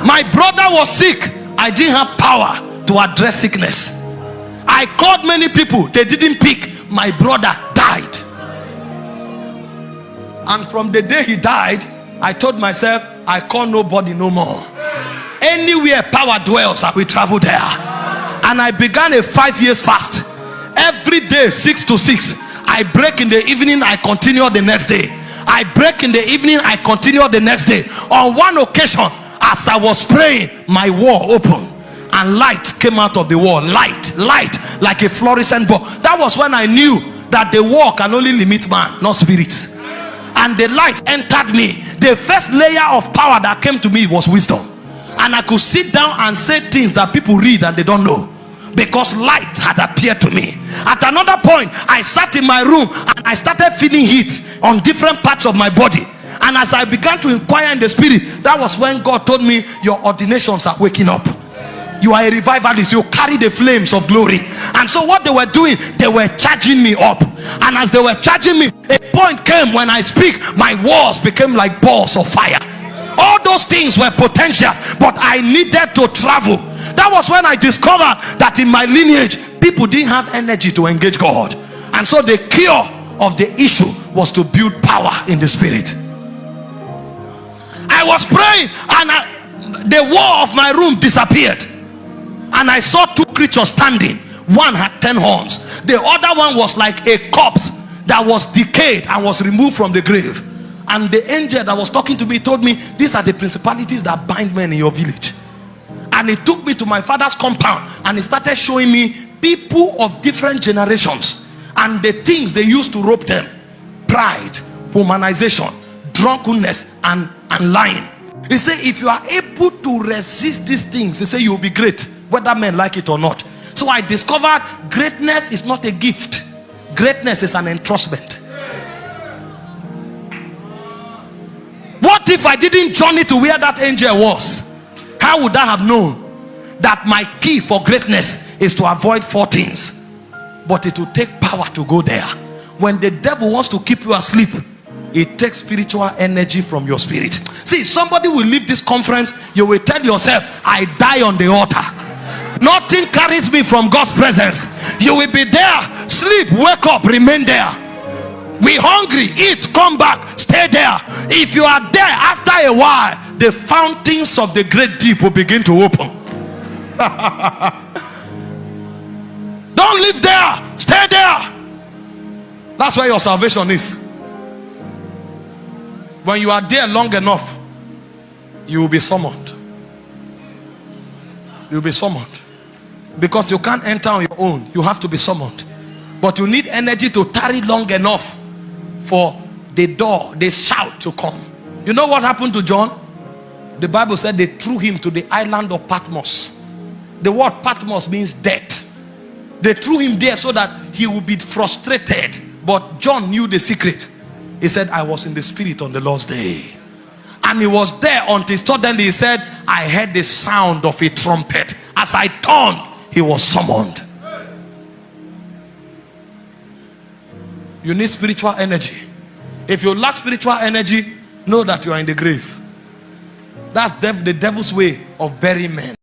My brother was sick. I didn't have power to address sickness. I called many people. They didn't pick. My brother died. And from the day he died, I told myself, I call nobody no more. Anywhere power dwells, I will travel there. And I began a 5-year fast. Every day 6 to 6. I break in the evening, I continue the next day. I break in the evening, I continue the next day. On one occasion, as I was praying, my wall opened and light came out of the wall. Light like a fluorescent bulb. That was when I knew that the wall can only limit man, not spirits. And the light entered me. The first layer of power that came to me was wisdom. And I could sit down and say things that people read and they don't know, because light had appeared to me. At another point, I sat in my room and I started feeling heat on different parts of my body. And as I began to inquire in the spirit, that was when God told me, your ordinations are waking up. You are a revivalist. You carry the flames of glory. And so what they were doing, they were charging me up. And as they were charging me, a point came when I speak, my walls became like balls of fire. All those things were potentials, but I needed to travel. That was when I discovered that in my lineage, people didn't have energy to engage God. And so the cure of the issue was to build power in the spirit. I was praying and the wall of my room disappeared. And I saw 2 creatures standing. One had 10 horns. The other one was like a corpse that was decayed and was removed from the grave. And the angel that was talking to me told me, these are the principalities that bind men in your village. And he took me to my father's compound and he started showing me people of different generations and the things they used to rope them: pride, womanization, drunkenness, and lying. He said, if you are able to resist these things, he said, you will be great, whether men like it or not. So I discovered greatness is not a gift. Greatness is an entrustment. What if I didn't journey to where that angel was? How would I have known that my key for greatness is to avoid 4 things? But it will take power to go there. When the devil wants to keep you asleep, it takes spiritual energy from your spirit. See, somebody will leave this conference, you will tell yourself, I die on the altar. Nothing carries me from God's presence. You will be there, sleep, wake up, remain there. We hungry, eat, come back, stay there. If you are there, after a while, the fountains of the great deep will begin to open. Don't live there, stay there. That's where your salvation is. When you are there long enough, you will be summoned. You will be summoned. Because you can't enter on your own. You have to be summoned. But you need energy to tarry long enough for the door, the shout to come. You know what happened to John? The Bible said they threw him to the island of Patmos. The word Patmos means death. They threw him there so that he would be frustrated. But John knew the secret. He said, I was in the spirit on the Lord's day. And he was there until suddenly he said, I heard the sound of a trumpet. As I turned, he was summoned. You need spiritual energy. If you lack spiritual energy, know that you are in the grave. That's the devil's way of burying men.